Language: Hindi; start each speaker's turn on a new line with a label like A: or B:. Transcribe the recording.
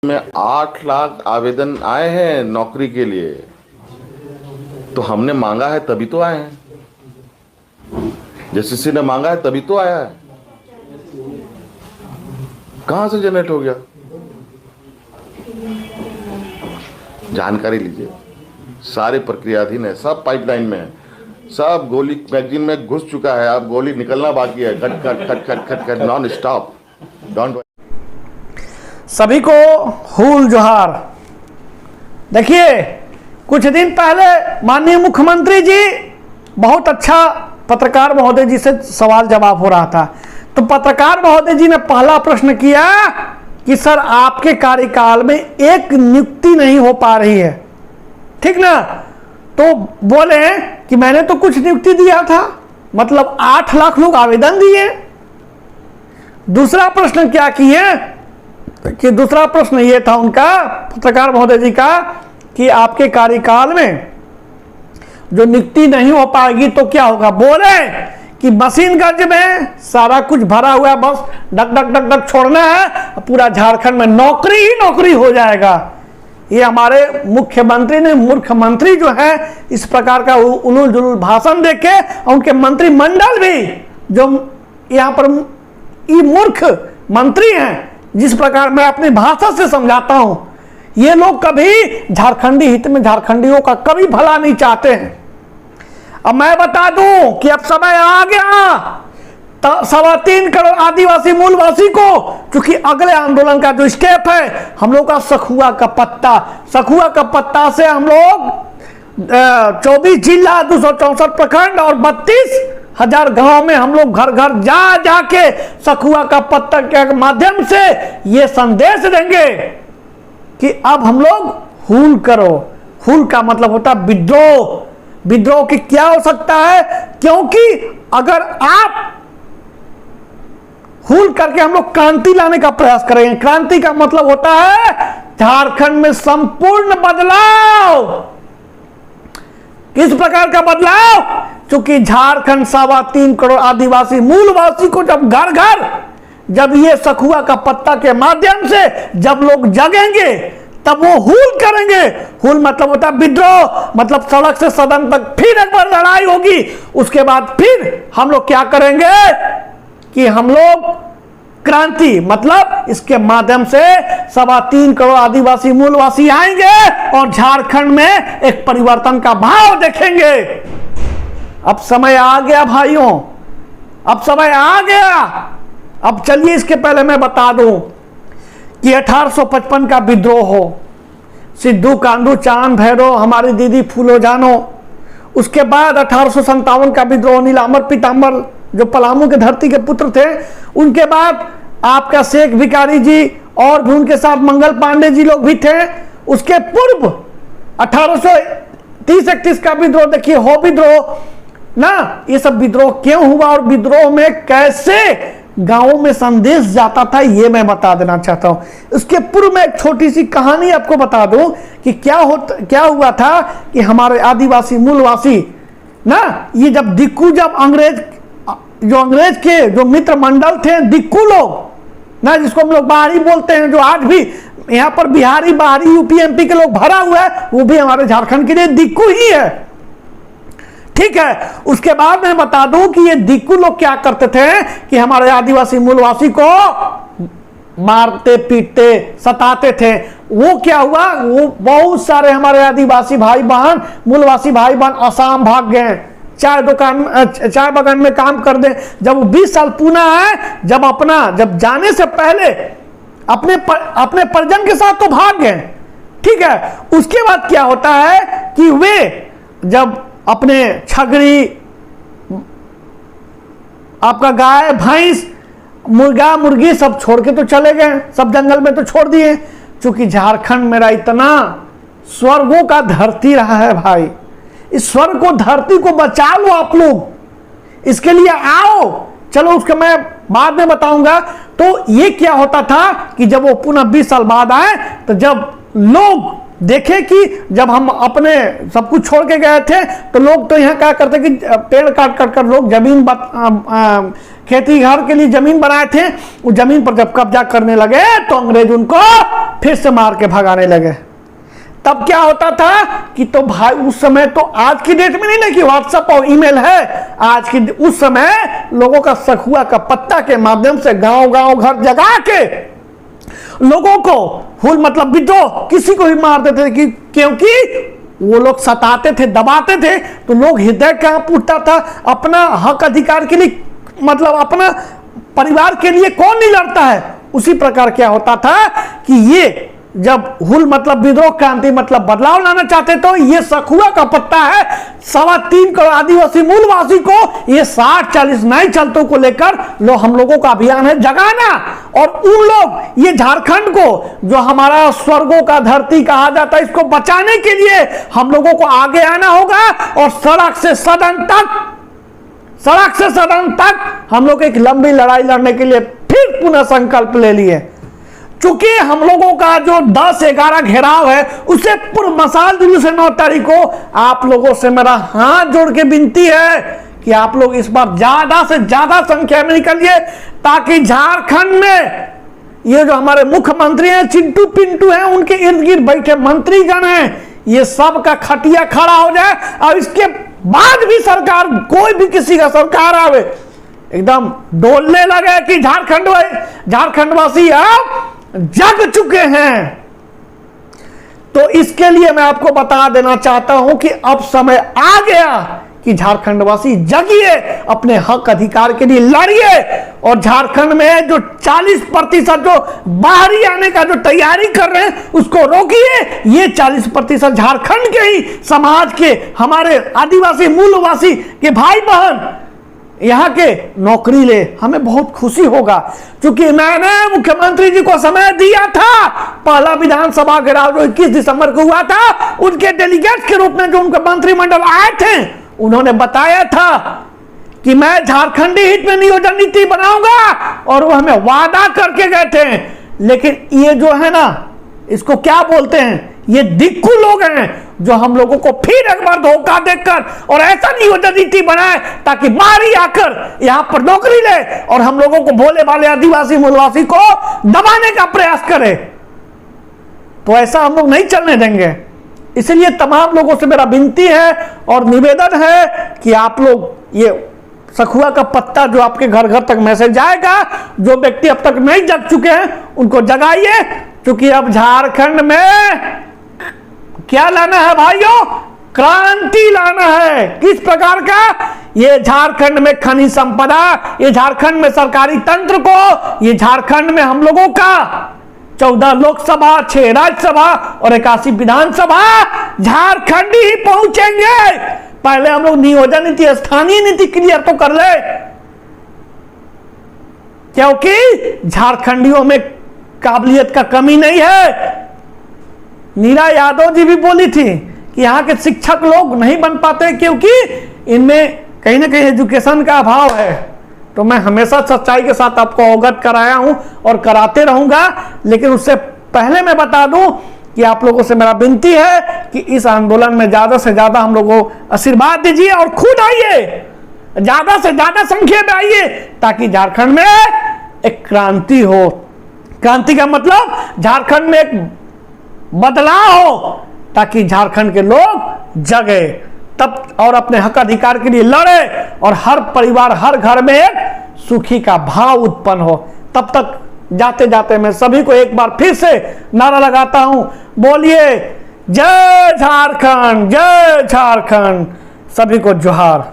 A: में 8 लाख आवेदन आए हैं नौकरी के लिए, तो हमने मांगा है तभी तो आए हैं। जेसीसी ने मांगा है तभी तो आया है। कहां से जनरेट हो गया? जानकारी लीजिए, सारी प्रक्रियाधीन है, सब पाइपलाइन में है, सब गोली मैगजीन में घुस चुका है, अब गोली निकलना बाकी है। खट खट खट खट खट खट नॉन स्टॉप। डोंट।
B: सभी को हुल जोहार। देखिए, कुछ दिन पहले माननीय मुख्यमंत्री जी बहुत अच्छा पत्रकार महोदय जी से सवाल जवाब हो रहा था, तो पत्रकार महोदय जी ने पहला प्रश्न किया कि सर आपके कार्यकाल में एक नियुक्ति नहीं हो पा रही है, ठीक ना? तो बोले कि मैंने तो कुछ नियुक्ति दिया था, मतलब 8 लाख लोग आवेदन दिए। दूसरा प्रश्न क्या किए कि दूसरा प्रश्न ये था उनका, पत्रकार महोदय जी का, कि आपके कार्यकाल में जो नियुक्ति नहीं हो पाएगी तो क्या होगा? बोले कि मशीनगंज में सारा कुछ भरा हुआ है, बस डक डक डक डक छोड़ना है, पूरा झारखंड में नौकरी ही नौकरी हो जाएगा। ये हमारे मुख्यमंत्री ने, मूर्खमंत्री जो है, इस प्रकार का उलूल जुलूल भाषण देके, उनके मंत्रिमंडल भी जो यहाँ पर ये मूर्ख मंत्री हैं, जिस प्रकार मैं अपनी भाषा से समझाता हूं, ये लोग कभी झारखंडी हित में झारखंडियों का कभी भला नहीं चाहते हैं। अब मैं बता दूं कि अब समय आ गया 3.25 करोड़ आदिवासी मूलवासी को, क्योंकि अगले आंदोलन का जो स्टेप है हम लोग का सखुआ का पत्ता, सखुआ का पत्ता से हम लोग 24 जिला, 264 प्रखंड और 32,000 गांव में हम लोग घर घर जा जाके सखुआ का पत्ता के माध्यम से ये संदेश देंगे कि अब हम लोग हुल करो। हुल का मतलब होता है विद्रोह। विद्रोह की क्या हो सकता है? क्योंकि अगर आप हुल करके हम लोग क्रांति लाने का प्रयास करेंगे, क्रांति का मतलब होता है झारखंड में संपूर्ण बदलाव। किस प्रकार का बदलाव? क्योंकि झारखंड 3.25 करोड़ आदिवासी मूलवासी को जब घर घर, जब ये सखुआ का पत्ता के माध्यम से जब लोग जगेंगे तब वो हुल करेंगे। हुल मतलब होता है विद्रोह, मतलब सड़क से सदन तक फिर एक बार लड़ाई होगी। उसके बाद फिर हम लोग क्या करेंगे कि हम लोग क्रांति, मतलब इसके माध्यम से 3.25 करोड़ आदिवासी मूलवासी आएंगे और झारखंड में एक परिवर्तन का भाव देखेंगे। अब समय आ गया भाइयों, अब समय आ गया। अब चलिए, इसके पहले मैं बता दूं कि 1855 का विद्रोह हो, सिद्धू कांदू चांद भैरव, हमारी दीदी फूलो जानो, उसके बाद 1857 का विद्रोह, नीलांबर पीतांबर जो पलामू के धरती के पुत्र थे, उनके बाद आपका शेख भिखारी जी और भी उनके साथ मंगल पांडे जी लोग भी थे। उसके पूर्व 1830-31 का विद्रोह देखिए, हो विद्रोह ना। ये सब विद्रोह क्यों हुआ और विद्रोह में कैसे गांवों में संदेश जाता था, ये मैं बता देना चाहता हूं। उसके पूर्व में एक छोटी सी कहानी आपको बता दूं कि क्या हुआ था कि हमारे आदिवासी मूलवासी ना, ये जब दिक्कू, जब अंग्रेज के जो मित्र मंडल थे, दिक्कू लोग ना, जिसको हम लोग बाहरी बोलते हैं, जो आज भी यहाँ पर बिहारी, बाहरी, यूपी एमपी के लोग भरा हुआ है, वो भी हमारे झारखंड के लिए दिक्कू ही है, ठीक है। उसके बाद मैं बता दूं कि ये दिक्कू लोग क्या करते थे कि हमारे आदिवासी मूलवासी को मारते पीटते सताते थे। वो क्या हुआ, वो बहुत सारे हमारे आदिवासी भाई बहन, मूलवासी भाई बहन असम भाग गए, चाय बगान में काम कर दे। जब वो 20 साल पूना है, जब जाने से पहले अपने परिजन के साथ तो भाग गए, ठीक है। उसके बाद क्या होता है कि वे जब अपने छगड़ी, आपका गाय भैंस, मुर्गा मुर्गी सब छोड़ के तो चले गए, सब जंगल में तो छोड़ दिए। क्योंकि झारखंड मेरा इतना स्वर्गों का धरती रहा है भाई, इस स्वर्ग को, धरती को बचा लो आप लोग, इसके लिए आओ। चलो, उसका मैं बाद में बताऊंगा। तो ये क्या होता था कि जब वो पुनः 20 साल बाद आए, तो जब लोग देखे कि जब हम अपने सब कुछ छोड़ के गए थे तो लोग तो यहाँ क्या करते कि पेड़ काट काट कर लोग जमीन खेती घर के लिए जमीन बनाए थे, उस जमीन पर जब कब्जा करने लगे तो अंग्रेज उनको फिर से मार के भगाने लगे। तब क्या होता था कि तो भाई उस समय तो आज की डेट में नहीं ना कि व्हाट्सएप और ईमेल है, आज की उस समय लोगों का सखुआ का पत्ता के माध्यम से गांव गांव घर जगा के लोगों को हुल मतलब विद्रोह किसी को भी मार देते थे कि क्योंकि वो लोग सताते थे, दबाते थे, तो लोग हृदय कहाँ फूटता था अपना हक अधिकार के लिए, मतलब अपना परिवार के लिए कौन नहीं लड़ता है। उसी प्रकार क्या होता था कि ये जब हुल मतलब विद्रोह क्रांति मतलब बदलाव लाना चाहते तो ये सखुआ का पत्ता है 3.25 करोड़ आदिवासी मूलवासी को ये 60-40 नए चलतों को लेकर हम लोगों का अभियान है जगाना। और उन लोग ये झारखंड को जो हमारा स्वर्गों का धरती कहा जाता है इसको बचाने के लिए हम लोगों को आगे आना होगा और सड़क से सदन तक हम लोग एक लंबी लड़ाई लड़ने के लिए फिर पुनः संकल्प ले लिए। चूंकि हम लोगों का जो 10-11 घेराव है उसे पूर्व मसाल दिल्ली से 9 तारीख को आप लोगों से मेरा हाथ जोड़ के विनती है कि आप लोग इस बार ज्यादा से ज्यादा संख्या में निकलिए ताकि झारखंड में ये जो हमारे मुख्यमंत्री हैं चिंटू पिंटू हैं उनके इर्द गिर्द बैठे मंत्रीगण हैं ये सब का खटिया खड़ा हो जाए और इसके बाद भी सरकार कोई भी किसी का सरकार आवे एकदम डोलने लगे कि झारखंडवासी अब जग चुके हैं। तो इसके लिए मैं आपको बता देना चाहता हूं कि अब समय आ गया कि झारखंडवासी जगिए, अपने हक अधिकार के लिए लड़िए और झारखंड में जो 40% जो बाहरी आने का जो तैयारी कर रहे हैं उसको रोकिए। ये 40% झारखंड के ही समाज के हमारे आदिवासी मूलवासी के भाई बहन यहाँ के नौकरी ले, हमें बहुत खुशी होगा क्योंकि मैंने मुख्यमंत्री जी को समय दिया था। पहला विधानसभा घेराव जो 21 दिसंबर को हुआ था उनके डेलीगेट के रूप में जो उनके मंत्रिमंडल आए थे उन्होंने बताया था कि मैं झारखंडी हित में नियोजन नीति बनाऊंगा और वो हमें वादा करके गए थे। लेकिन ये जो है ना इसको क्या बोलते हैं, ये दिक्कू लोग हैं जो हम लोगों को फिर एक बार धोखा देकर और ऐसा नियोजन नीति बनाए ताकि बाहरी आकर यहाँ पर नौकरी ले और हम लोगों को भोले भाले आदिवासी मूलवासी को दबाने का प्रयास करे। तो ऐसा हम लोग नहीं चलने देंगे। इसलिए तमाम लोगों से मेरा विनती है और निवेदन है कि आप लोग ये सखुआ का पत्ता जो आपके घर घर तक मैसेज जाएगा, जो व्यक्ति अब तक नहीं जग चुके हैं उनको जगाइए क्योंकि अब झारखंड में क्या लाना है भाइयों, क्रांति लाना है। किस प्रकार का, ये झारखंड में खनिज संपदा, ये झारखंड में सरकारी तंत्र को, ये झारखंड में हम लोगों का 14 लोकसभा 6 राज्यसभा और 81 विधानसभा झारखंड ही पहुंचेंगे। पहले हम लोग नियोजन नीति स्थानीय नीति क्लियर तो कर ले क्योंकि झारखंडियों में काबिलियत का कमी नहीं है। नीरा यादव जी भी बोली थी कि यहाँ के शिक्षक लोग नहीं बन पाते क्योंकि इनमें कहीं ना कहीं एजुकेशन का अभाव है। तो मैं हमेशा सच्चाई के साथ आपको अवगत कराया हूं और कराते रहूंगा। लेकिन उससे पहले मैं बता दूं कि आप लोगों से मेरा विनती है कि इस आंदोलन में ज्यादा से ज्यादा हम लोगों को आशीर्वाद दीजिए और खुद आइए, ज्यादा से ज्यादा संख्या में आइए ताकि झारखंड में एक क्रांति हो। क्रांति का मतलब झारखंड में एक बदलाव हो ताकि झारखंड के लोग जगे तब और अपने हक अधिकार के लिए लड़े और हर परिवार हर घर में एक सुखी का भाव उत्पन्न हो। तब तक जाते जाते मैं सभी को एक बार फिर से नारा लगाता हूं, बोलिए जय झारखंड, जय झारखंड। सभी को जोहार।